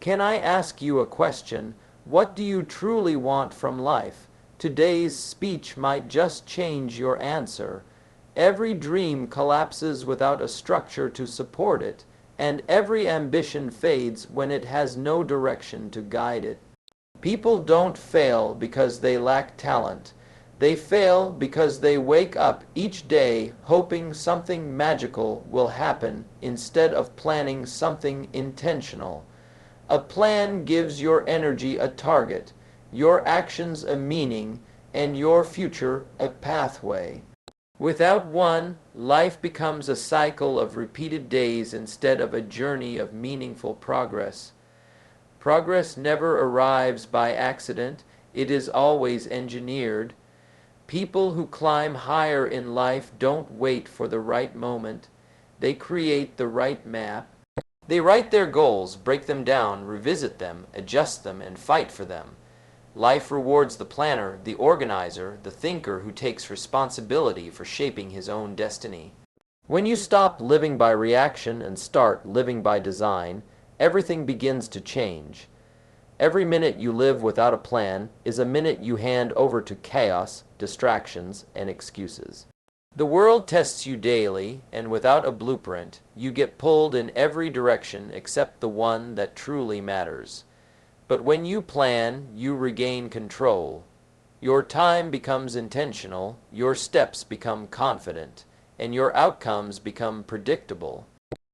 Can I ask you a question? What do you truly want from life? Today's speech might just change your answer. Every dream collapses without a structure to support it, and every ambition fades when it has no direction to guide it. People don't fail because they lack talent. They fail because they wake up each day hoping something magical will happen instead of planning something intentional. A plan gives your energy a target, your actions a meaning, and your future a pathway. Without one, life becomes a cycle of repeated days instead of a journey of meaningful progress. Progress never arrives by accident, it is always engineered. People who climb higher in life don't wait for the right moment, they create the right map. They write their goals, break them down, revisit them, adjust them, and fight for them. Life rewards the planner, the organizer, the thinker who takes responsibility for shaping his own destiny. When you stop living by reaction and start living by design, everything begins to change. Every minute you live without a plan is a minute you hand over to chaos, distractions, and excuses. The world tests you daily, and without a blueprint, you get pulled in every direction except the one that truly matters. But when you plan, you regain control. Your time becomes intentional, your steps become confident, and your outcomes become predictable.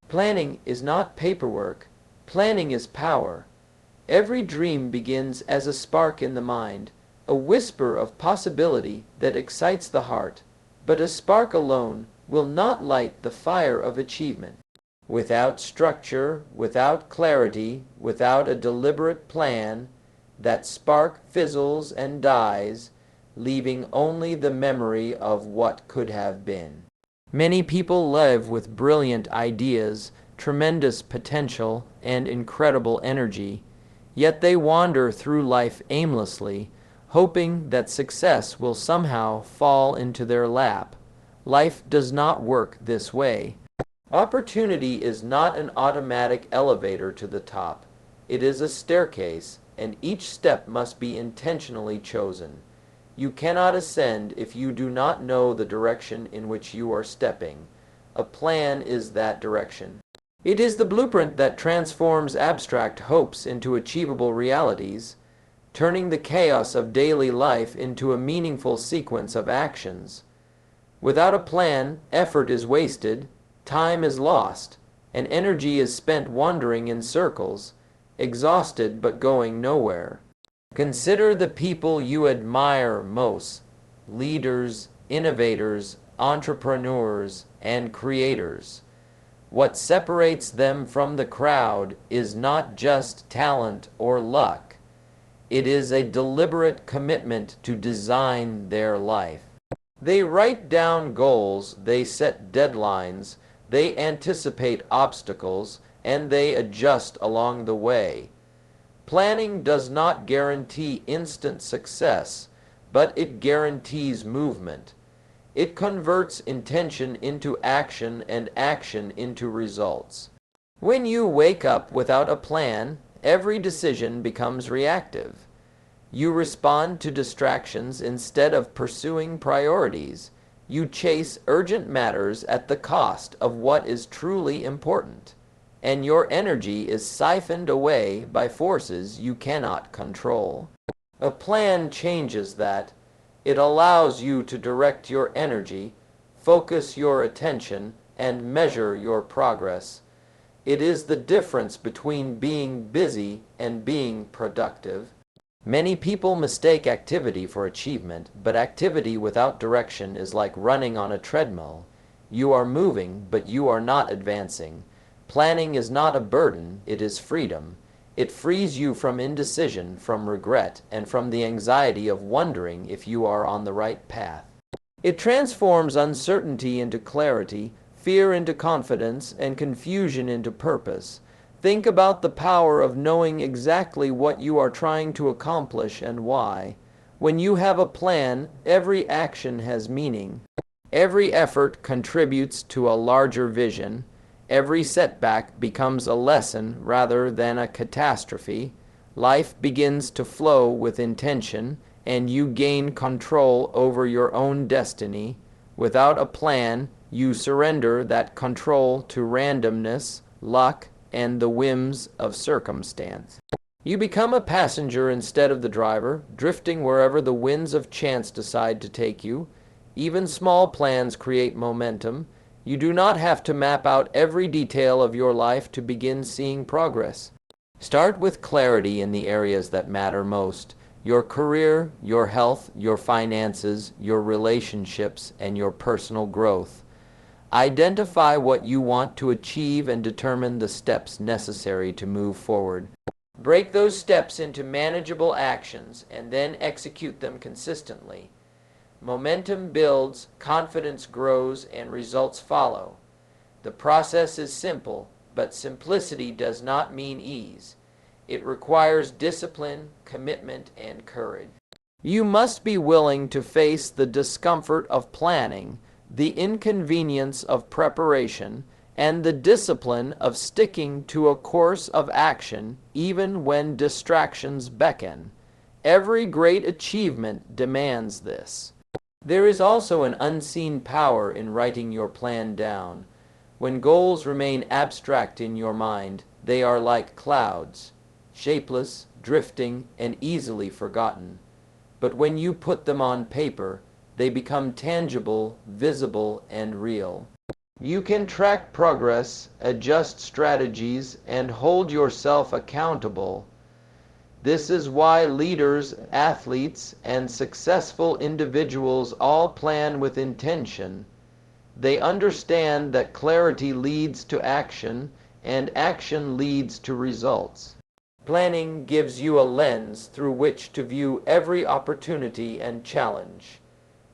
Planning is not paperwork. Planning is power. Every dream begins as a spark in the mind, a whisper of possibility that excites the heart. But a spark alone will not light the fire of achievement. Without structure, without clarity, without a deliberate plan, that spark fizzles and dies, leaving only the memory of what could have been. Many people live with brilliant ideas, tremendous potential, and incredible energy, yet they wander through life aimlessly, hoping that success will somehow fall into their lap. Life does not work this way. Opportunity is not an automatic elevator to the top. It is a staircase, and each step must be intentionally chosen. You cannot ascend if you do not know the direction in which you are stepping. A plan is that direction. It is the blueprint that transforms abstract hopes into achievable realities, turning the chaos of daily life into a meaningful sequence of actions. Without a plan, effort is wasted, time is lost, and energy is spent wandering in circles, exhausted but going nowhere. Consider the people you admire most: leaders, innovators, entrepreneurs, and creators. What separates them from the crowd is not just talent or luck. It is a deliberate commitment to design their life. They write down goals, they set deadlines, they anticipate obstacles, and they adjust along the way. Planning does not guarantee instant success, but it guarantees movement. It converts intention into action and action into results. When you wake up without a plan, every decision becomes reactive. You respond to distractions instead of pursuing priorities. You chase urgent matters at the cost of what is truly important. And your energy is siphoned away by forces you cannot control. A plan changes that. It allows you to direct your energy, focus your attention, and measure your progress. It is the difference between being busy and being productive. Many people mistake activity for achievement, but activity without direction is like running on a treadmill. You are moving, but you are not advancing. Planning is not a burden, it is freedom. It frees you from indecision, from regret, and from the anxiety of wondering if you are on the right path. It transforms uncertainty into clarity, fear into confidence, and confusion into purpose. Think about the power of knowing exactly what you are trying to accomplish and why. When you have a plan, every action has meaning. Every effort contributes to a larger vision. Every setback becomes a lesson rather than a catastrophe. Life begins to flow with intention, and you gain control over your own destiny. Without a plan, you surrender that control to randomness, luck, and the whims of circumstance. You become a passenger instead of the driver, drifting wherever the winds of chance decide to take you. Even small plans create momentum. You do not have to map out every detail of your life to begin seeing progress. Start with clarity in the areas that matter most: your career, your health, your finances, your relationships, and your personal growth. Identify what you want to achieve and determine the steps necessary to move forward. Break those steps into manageable actions and then execute them consistently. Momentum builds, confidence grows, and results follow. The process is simple, but simplicity does not mean ease. It requires discipline, commitment, and courage. You must be willing to face the discomfort of planning, the inconvenience of preparation, and the discipline of sticking to a course of action even when distractions beckon. Every great achievement demands this. There is also an unseen power in writing your plan down. When goals remain abstract in your mind, they are like clouds, shapeless, drifting, and easily forgotten. But when you put them on paper, they become tangible, visible, and real. You can track progress, adjust strategies, and hold yourself accountable. This is why leaders, athletes, and successful individuals all plan with intention. They understand that clarity leads to action, and action leads to results. Planning gives you a lens through which to view every opportunity and challenge.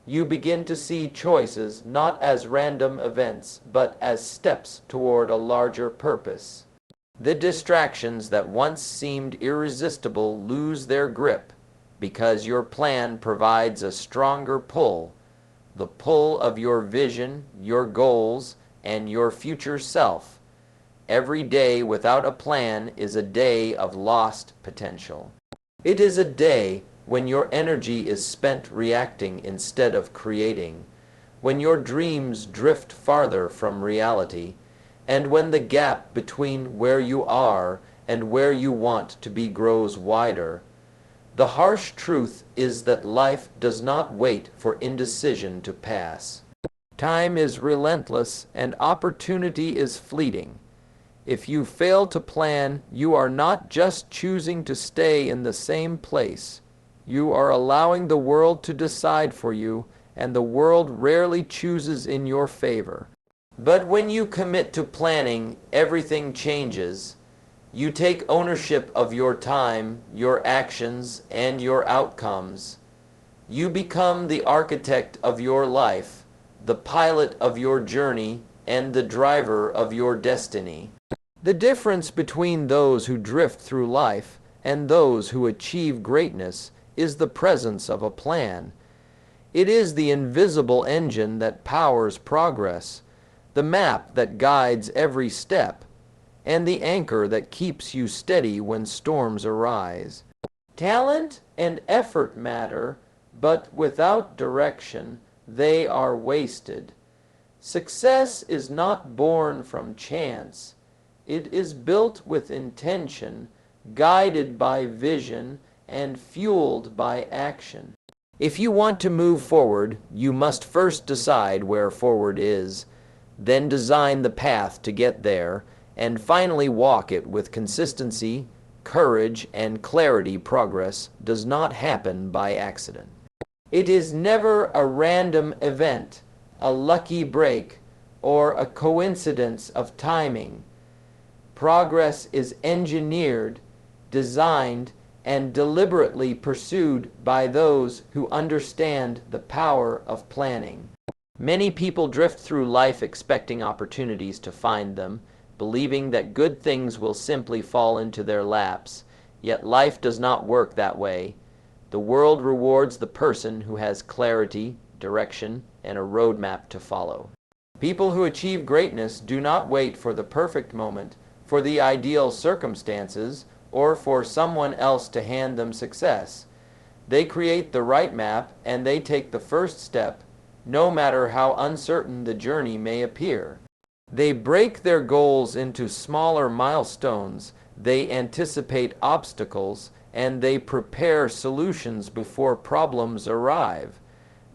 You begin to see choices not as random events, but as steps toward a larger purpose. The distractions that once seemed irresistible lose their grip because your plan provides a stronger pull, the pull of your vision, your goals, and your future self. Every day without a plan is a day of lost potential. It is a day when your energy is spent reacting instead of creating, when your dreams drift farther from reality, and when the gap between where you are and where you want to be grows wider. The harsh truth is that life does not wait for indecision to pass. Time is relentless and opportunity is fleeting. If you fail to plan, you are not just choosing to stay in the same place. You are allowing the world to decide for you, and the world rarely chooses in your favor. But when you commit to planning, everything changes. You take ownership of your time, your actions, and your outcomes. You become the architect of your life, the pilot of your journey, and the driver of your destiny. The difference between those who drift through life and those who achieve greatness is the presence of a plan. It is the invisible engine that powers progress, the map that guides every step, and the anchor that keeps you steady when storms arise. Talent and effort matter, but without direction, they are wasted. Success is not born from chance. It is built with intention, guided by vision, and fueled by action. If you want to move forward, you must first decide where forward is, then design the path to get there, and finally walk it with consistency, courage, and clarity. Progress does not happen by accident. It is never a random event, a lucky break, or a coincidence of timing. Progress is engineered, designed, and deliberately pursued by those who understand the power of planning. Many people drift through life expecting opportunities to find them, believing that good things will simply fall into their laps. Yet life does not work that way. The world rewards the person who has clarity, direction, and a roadmap to follow. People who achieve greatness do not wait for the perfect moment, for the ideal circumstances, or for someone else to hand them success. They create the right map and they take the first step, no matter how uncertain the journey may appear. They break their goals into smaller milestones, they anticipate obstacles, and they prepare solutions before problems arrive.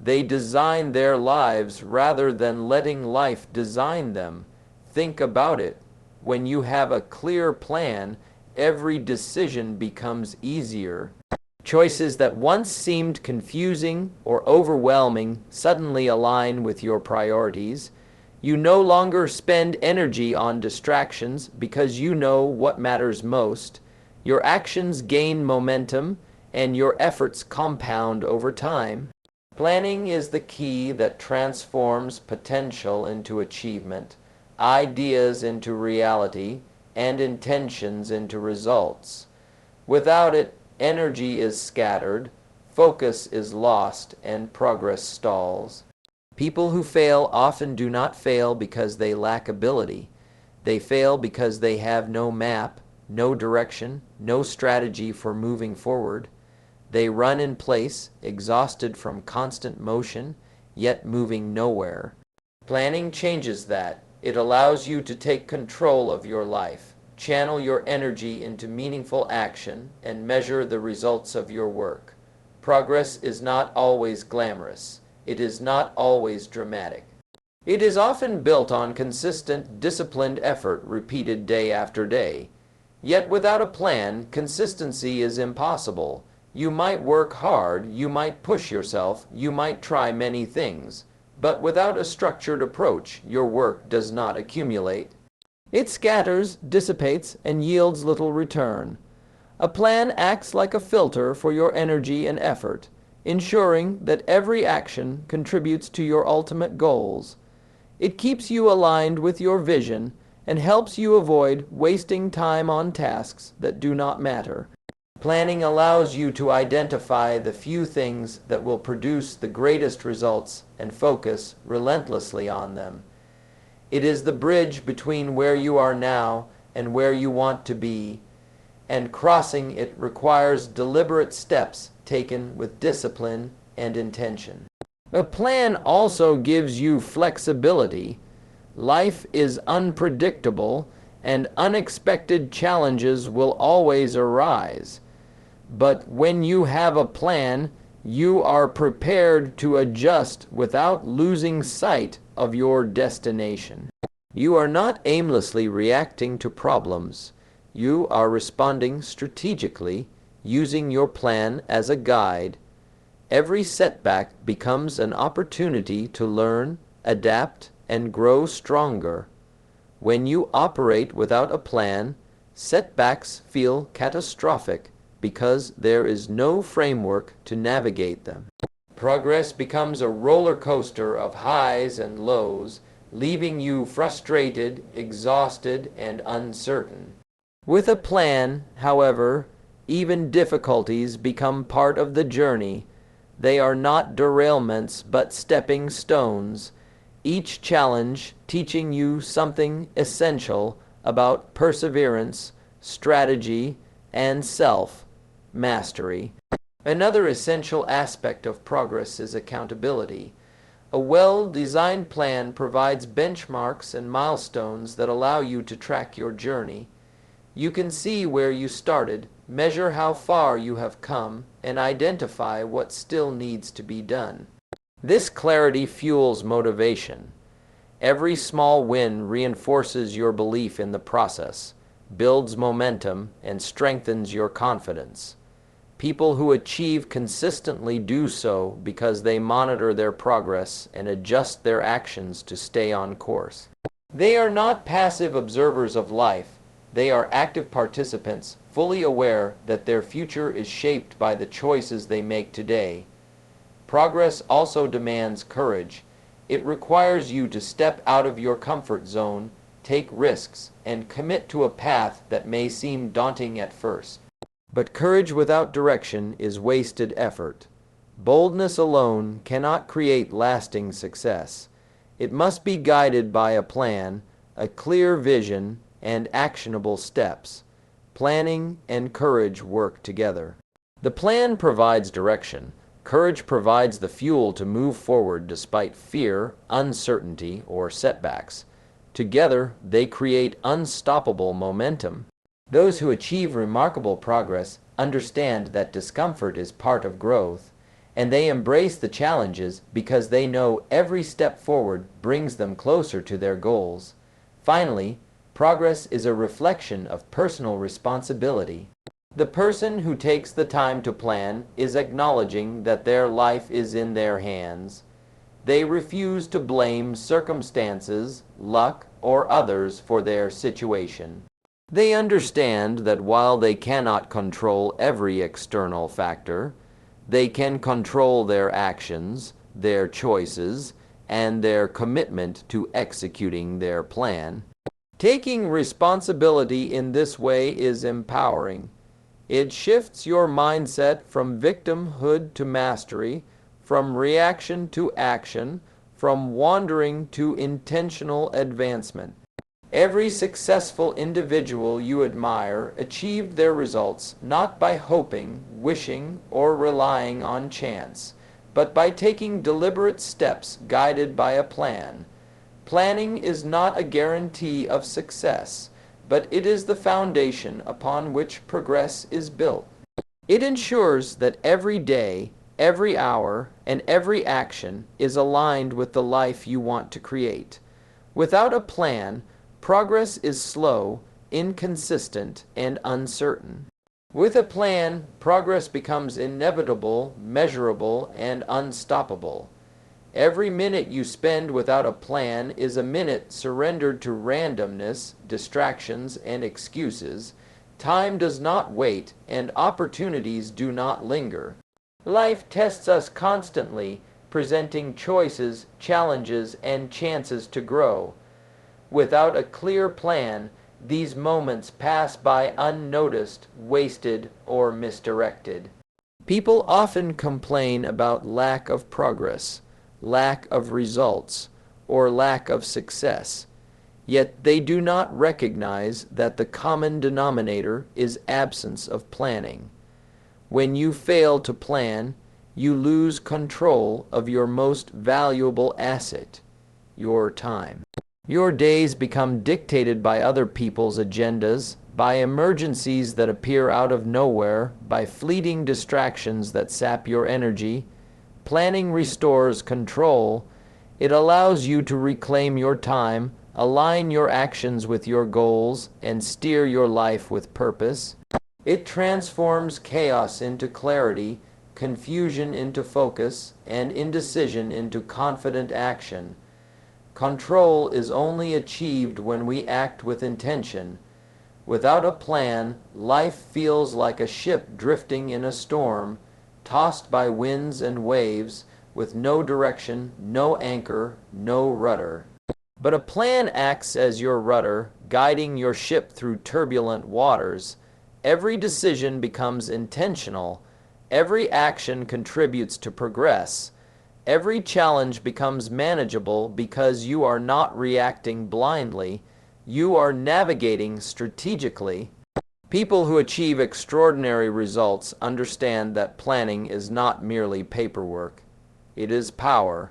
They design their lives rather than letting life design them. Think about it. When you have a clear plan, every decision becomes easier. Choices that once seemed confusing or overwhelming suddenly align with your priorities. You no longer spend energy on distractions because you know what matters most. Your actions gain momentum and your efforts compound over time. Planning is the key that transforms potential into achievement, ideas into reality, and intentions into results. Without it, energy is scattered, focus is lost, and progress stalls. People who fail often do not fail because they lack ability. They fail because they have no map, no direction, no strategy for moving forward. They run in place, exhausted from constant motion, yet moving nowhere. Planning changes that. It allows you to take control of your life, channel your energy into meaningful action, and measure the results of your work. Progress is not always glamorous. It is not always dramatic. It is often built on consistent, disciplined effort repeated day after day. Yet without a plan, consistency is impossible. You might work hard, you might push yourself, you might try many things, but without a structured approach, your work does not accumulate. It scatters, dissipates, and yields little return. A plan acts like a filter for your energy and effort, ensuring that every action contributes to your ultimate goals. It keeps you aligned with your vision and helps you avoid wasting time on tasks that do not matter. Planning allows you to identify the few things that will produce the greatest results and focus relentlessly on them. It is the bridge between where you are now and where you want to be, and crossing it requires deliberate steps taken with discipline and intention. A plan also gives you flexibility. Life is unpredictable, and unexpected challenges will always arise. But when you have a plan, you are prepared to adjust without losing sight of your destination. You are not aimlessly reacting to problems. You are responding strategically, using your plan as a guide. Every setback becomes an opportunity to learn, adapt, and grow stronger. When you operate without a plan, setbacks feel catastrophic because there is no framework to navigate them. Progress becomes a roller coaster of highs and lows, leaving you frustrated, exhausted, and uncertain. With a plan, however, even difficulties become part of the journey. They are not derailments but stepping stones, each challenge teaching you something essential about perseverance, strategy, and self-mastery. Another essential aspect of progress is accountability. A well-designed plan provides benchmarks and milestones that allow you to track your journey. You can see where you started, measure how far you have come, and identify what still needs to be done. This clarity fuels motivation. Every small win reinforces your belief in the process, builds momentum, and strengthens your confidence. People who achieve consistently do so because they monitor their progress and adjust their actions to stay on course. They are not passive observers of life. They are active participants, fully aware that their future is shaped by the choices they make today. Progress also demands courage. It requires you to step out of your comfort zone, take risks, and commit to a path that may seem daunting at first. But courage without direction is wasted effort. Boldness alone cannot create lasting success. It must be guided by a plan, a clear vision, and actionable steps. Planning and courage work together. The plan provides direction. Courage provides the fuel to move forward despite fear, uncertainty, or setbacks. Together, they create unstoppable momentum. Those who achieve remarkable progress understand that discomfort is part of growth, and they embrace the challenges because they know every step forward brings them closer to their goals. Finally, progress is a reflection of personal responsibility. The person who takes the time to plan is acknowledging that their life is in their hands. They refuse to blame circumstances, luck, or others for their situation. They understand that while they cannot control every external factor, they can control their actions, their choices, and their commitment to executing their plan. Taking responsibility in this way is empowering. It shifts your mindset from victimhood to mastery, from reaction to action, from wandering to intentional advancement. Every successful individual you admire achieved their results not by hoping, wishing, or relying on chance, but by taking deliberate steps guided by a plan. Planning is not a guarantee of success, but it is the foundation upon which progress is built. It ensures that every day, every hour, and every action is aligned with the life you want to create. Without a plan, progress is slow, inconsistent, and uncertain. With a plan, progress becomes inevitable, measurable, and unstoppable. Every minute you spend without a plan is a minute surrendered to randomness, distractions, and excuses. Time does not wait, and opportunities do not linger. Life tests us constantly, presenting choices, challenges, and chances to grow. Without a clear plan, these moments pass by unnoticed, wasted, or misdirected. People often complain about lack of progress, lack of results, or lack of success. Yet they do not recognize that the common denominator is absence of planning. When you fail to plan, you lose control of your most valuable asset, your time. Your days become dictated by other people's agendas, by emergencies that appear out of nowhere, by fleeting distractions that sap your energy. Planning restores control. It allows you to reclaim your time, align your actions with your goals, and steer your life with purpose. It transforms chaos into clarity, confusion into focus, and indecision into confident action. Control is only achieved when we act with intention. Without a plan, life feels like a ship drifting in a storm, tossed by winds and waves, with no direction, no anchor, no rudder. But a plan acts as your rudder, guiding your ship through turbulent waters. Every decision becomes intentional. Every action contributes to progress. Every challenge becomes manageable because you are not reacting blindly. You are navigating strategically. People who achieve extraordinary results understand that planning is not merely paperwork. It is power.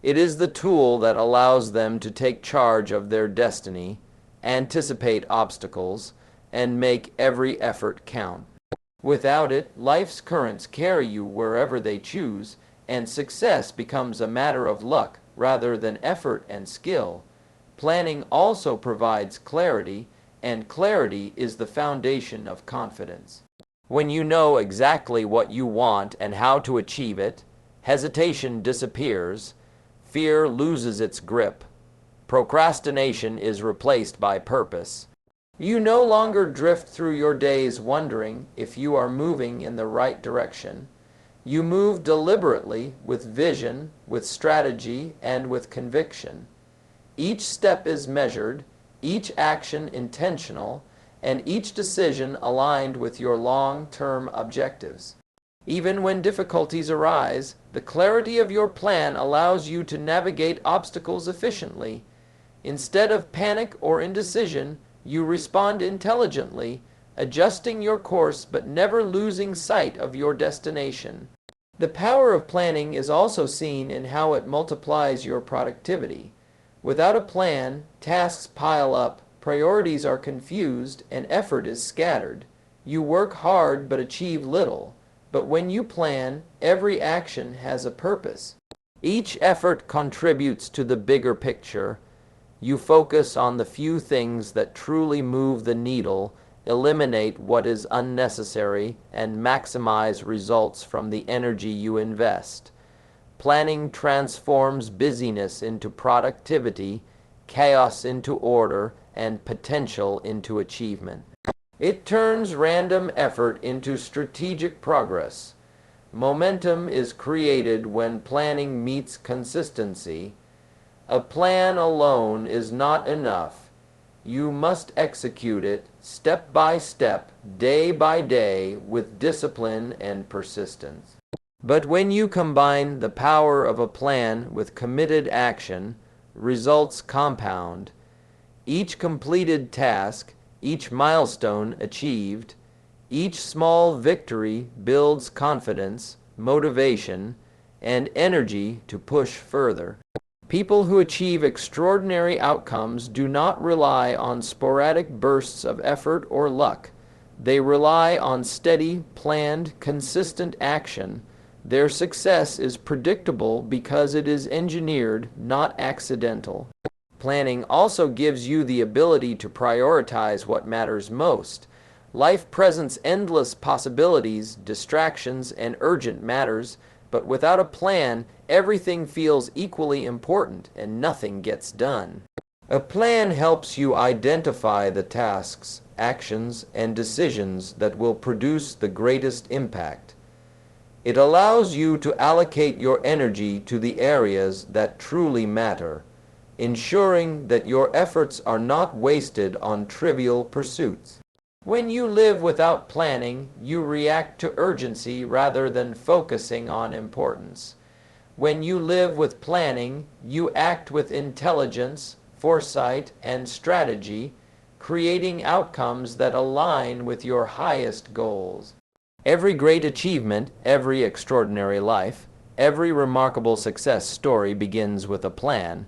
It is the tool that allows them to take charge of their destiny, anticipate obstacles, and make every effort count. Without it, life's currents carry you wherever they choose, and success becomes a matter of luck rather than effort and skill. Planning also provides clarity, and clarity is the foundation of confidence. When you know exactly what you want and how to achieve it, hesitation disappears, fear loses its grip, procrastination is replaced by purpose. You no longer drift through your days wondering if you are moving in the right direction. You move deliberately, with vision, with strategy, and with conviction. Each step is measured, each action intentional, and each decision aligned with your long-term objectives. Even when difficulties arise, the clarity of your plan allows you to navigate obstacles efficiently. Instead of panic or indecision, you respond intelligently, adjusting your course but never losing sight of your destination. The power of planning is also seen in how it multiplies your productivity. Without a plan, tasks pile up, priorities are confused, and effort is scattered. You work hard but achieve little. But when you plan, every action has a purpose. Each effort contributes to the bigger picture. You focus on the few things that truly move the needle, eliminate what is unnecessary, and maximize results from the energy you invest. Planning transforms busyness into productivity, chaos into order, and potential into achievement. It turns random effort into strategic progress. Momentum is created when planning meets consistency. A plan alone is not enough. You must execute it step by step, day by day, with discipline and persistence. But when you combine the power of a plan with committed action, results compound. Each completed task, each milestone achieved, each small victory builds confidence, motivation, and energy to push further. People who achieve extraordinary outcomes do not rely on sporadic bursts of effort or luck. They rely on steady, planned, consistent action. Their success is predictable because it is engineered, not accidental. Planning also gives you the ability to prioritize what matters most. Life presents endless possibilities, distractions, and urgent matters, but without a plan, everything feels equally important and nothing gets done. A plan helps you identify the tasks, actions, and decisions that will produce the greatest impact. It allows you to allocate your energy to the areas that truly matter, ensuring that your efforts are not wasted on trivial pursuits. When you live without planning, you react to urgency rather than focusing on importance. When you live with planning, you act with intelligence, foresight, and strategy, creating outcomes that align with your highest goals. Every great achievement, every extraordinary life, every remarkable success story begins with a plan.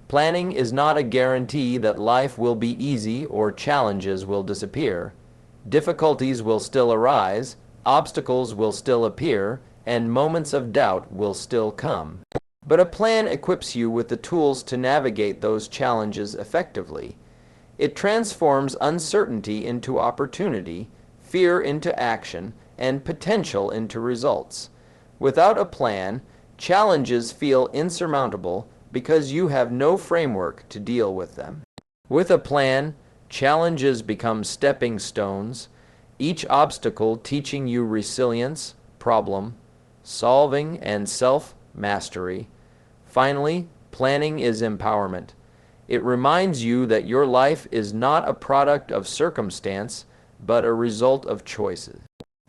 Planning is not a guarantee that life will be easy or challenges will disappear. Difficulties will still arise, obstacles will still appear, and moments of doubt will still come. But a plan equips you with the tools to navigate those challenges effectively. It transforms uncertainty into opportunity, fear into action, and potential into results. Without a plan, challenges feel insurmountable because you have no framework to deal with them. With a plan, challenges become stepping stones, each obstacle teaching you resilience, problem solving, and self-mastery. Finally, planning is empowerment. It reminds you that your life is not a product of circumstance, but a result of choices.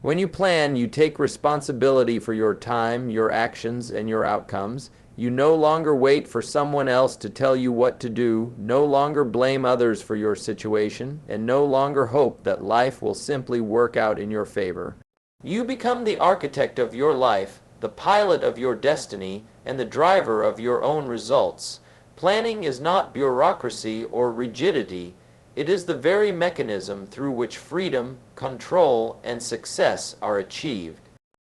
When you plan, you take responsibility for your time, your actions, and your outcomes. You no longer wait for someone else to tell you what to do, no longer blame others for your situation, and no longer hope that life will simply work out in your favor. You become the architect of your life, the pilot of your destiny, and the driver of your own results. Planning is not bureaucracy or rigidity. It is the very mechanism through which freedom, control, and success are achieved.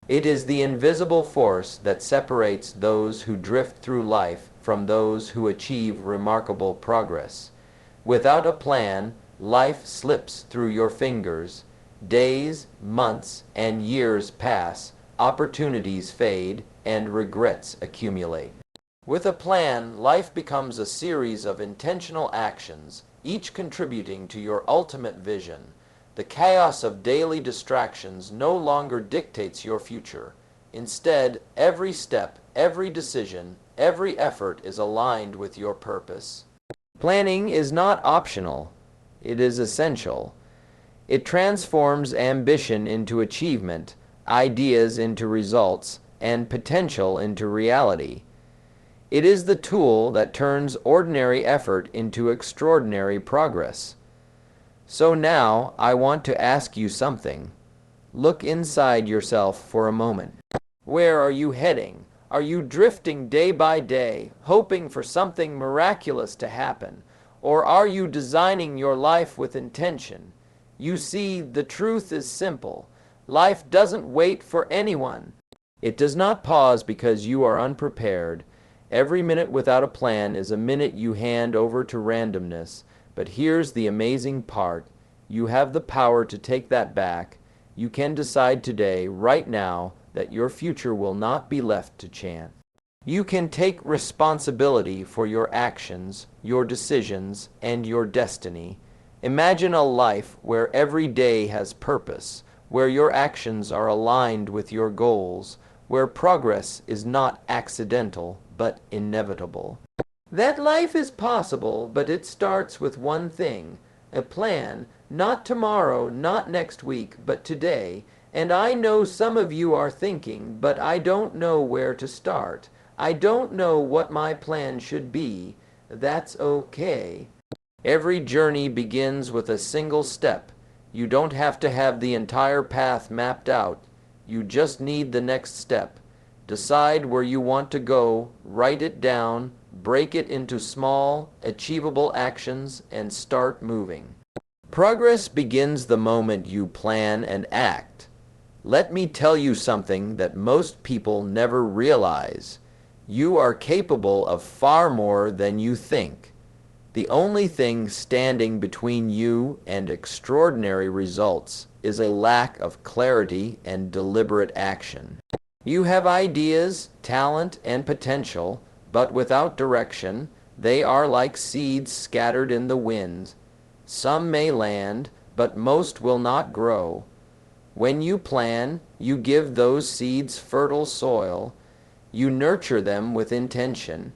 It is the invisible force that separates those who drift through life from those who achieve remarkable progress. Without a plan, life slips through your fingers. Days, months, and years pass, opportunities fade, and regrets accumulate. With a plan, life becomes a series of intentional actions, each contributing to your ultimate vision. The chaos of daily distractions no longer dictates your future. Instead, every step, every decision, every effort is aligned with your purpose. Planning is not optional. It is essential. It transforms ambition into achievement, ideas into results, and potential into reality. It is the tool that turns ordinary effort into extraordinary progress. So now I want to ask you something. Look inside yourself for a moment. Where are you heading? Are you drifting day by day, hoping for something miraculous to happen? Or are you designing your life with intention? You see, the truth is simple. Life doesn't wait for anyone. It does not pause because you are unprepared. Every minute without a plan is a minute you hand over to randomness. But here's the amazing part. You have the power to take that back. You can decide today, right now, that your future will not be left to chance. You can take responsibility for your actions, your decisions, and your destiny. Imagine a life where every day has purpose, where your actions are aligned with your goals, where progress is not accidental but inevitable. That life is possible, but it starts with one thing, a plan, not tomorrow, not next week, but today. And I know some of you are thinking, but I don't know where to start. I don't know what my plan should be. That's okay. Every journey begins with a single step. You don't have to have the entire path mapped out. You just need the next step. Decide where you want to go, write it down, break it into small, achievable actions, and start moving. Progress begins the moment you plan and act. Let me tell you something that most people never realize. You are capable of far more than you think. The only thing standing between you and extraordinary results is a lack of clarity and deliberate action. You have ideas, talent, and potential, but without direction, they are like seeds scattered in the wind. Some may land, but most will not grow. When you plan, you give those seeds fertile soil. You nurture them with intention.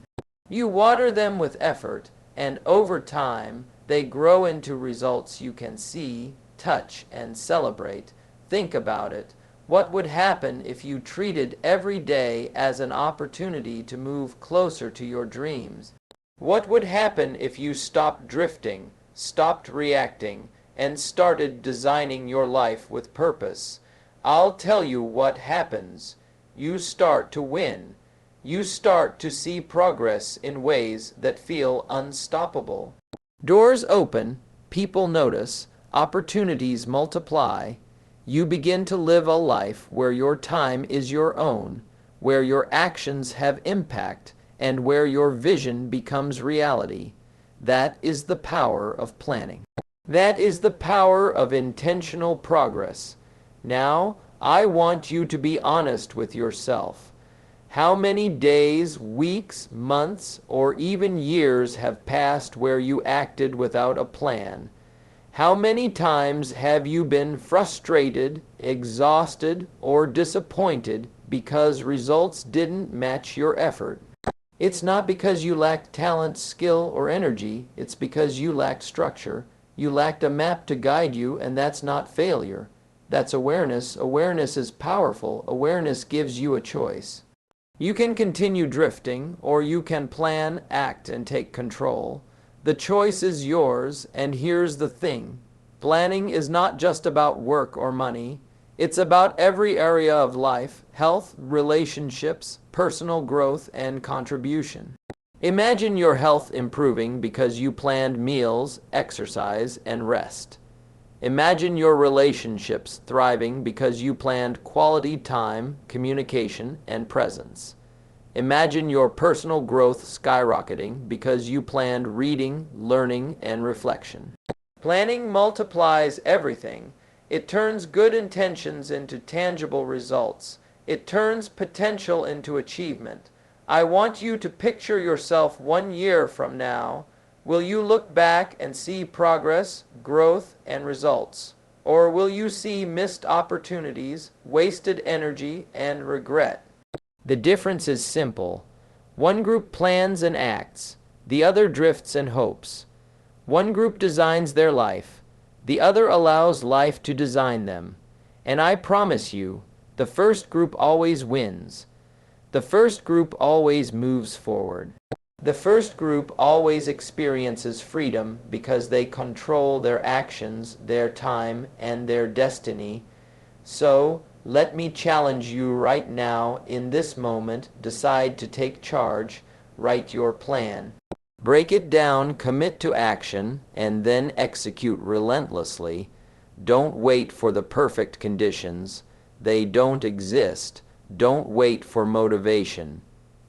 You water them with effort, and over time, they grow into results you can see, touch, and celebrate. Think about it. What would happen if you treated every day as an opportunity to move closer to your dreams? What would happen if you stopped drifting, stopped reacting, and started designing your life with purpose? I'll tell you what happens. You start to win. You start to see progress in ways that feel unstoppable. Doors open, people notice, opportunities multiply. You begin to live a life where your time is your own, where your actions have impact, and where your vision becomes reality. That is the power of planning. That is the power of intentional progress. Now, I want you to be honest with yourself. How many days, weeks, months, or even years have passed where you acted without a plan? How many times have you been frustrated, exhausted, or disappointed because results didn't match your effort? It's not because you lacked talent, skill, or energy. It's because you lacked structure. You lacked a map to guide you, and that's not failure. That's awareness. Awareness is powerful. Awareness gives you a choice. You can continue drifting, or you can plan, act, and take control. The choice is yours, and here's the thing. Planning is not just about work or money. It's about every area of life, health, relationships, personal growth, and contribution. Imagine your health improving because you planned meals, exercise, and rest. Imagine your relationships thriving because you planned quality time, communication, and presence. Imagine your personal growth skyrocketing because you planned reading, learning, and reflection. Planning multiplies everything. It turns good intentions into tangible results. It turns potential into achievement. I want you to picture yourself 1 year from now. Will you look back and see progress, growth, and results? Or will you see missed opportunities, wasted energy, and regret? The difference is simple. One group plans and acts. The other drifts and hopes. One group designs their life. The other allows life to design them. And I promise you, The first group always wins. The first group always moves forward. The first group always experiences freedom because they control their actions, their time, and their destiny. So, let me challenge you right now, in this moment. Decide to take charge. Write your plan. Break it down, commit to action, and then execute relentlessly. Don't wait for the perfect conditions. They don't exist. Don't wait for motivation.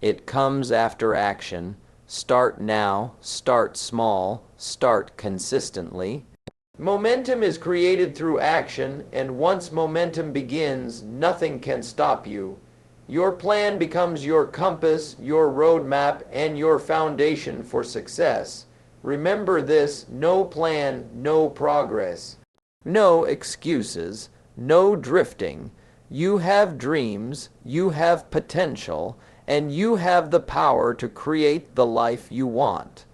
It comes after action. Start now, start small, start consistently. Momentum is created through action, and once momentum begins, nothing can stop you. Your plan becomes your compass, your roadmap, and your foundation for success. Remember this: no plan, no progress. No excuses, no drifting. You have dreams, you have potential, and you have the power to create the life you want.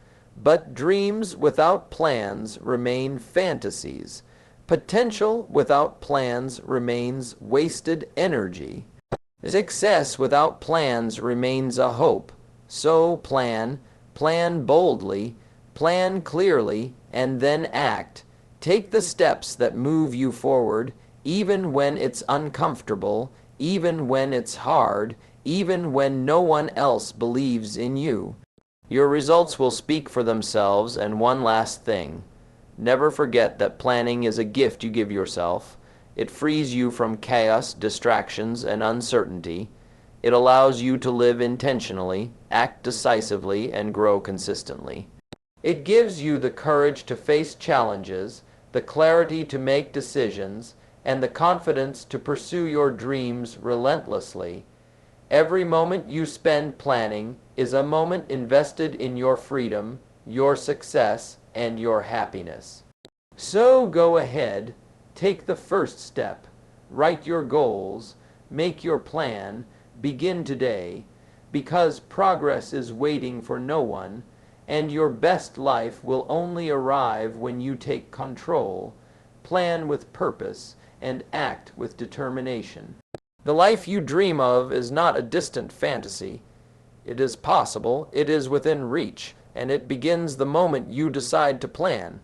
But dreams without plans remain fantasies. Potential without plans remains wasted energy. Success without plans remains a hope. So plan boldly, plan clearly, and then act. Take the steps that move you forward, even when it's uncomfortable, even when it's hard, even when no one else believes in you. Your results will speak for themselves. And one last thing. Never forget that planning is a gift you give yourself. It frees you from chaos, distractions, and uncertainty. It allows you to live intentionally, act decisively, and grow consistently. It gives you the courage to face challenges, the clarity to make decisions, and the confidence to pursue your dreams relentlessly. Every moment you spend planning is a moment invested in your freedom, your success, and your happiness. So go ahead, take the first step, write your goals, make your plan, begin today, because progress is waiting for no one, and your best life will only arrive when you take control, plan with purpose, and act with determination. The life you dream of is not a distant fantasy. It is possible, it is within reach, and it begins the moment you decide to plan.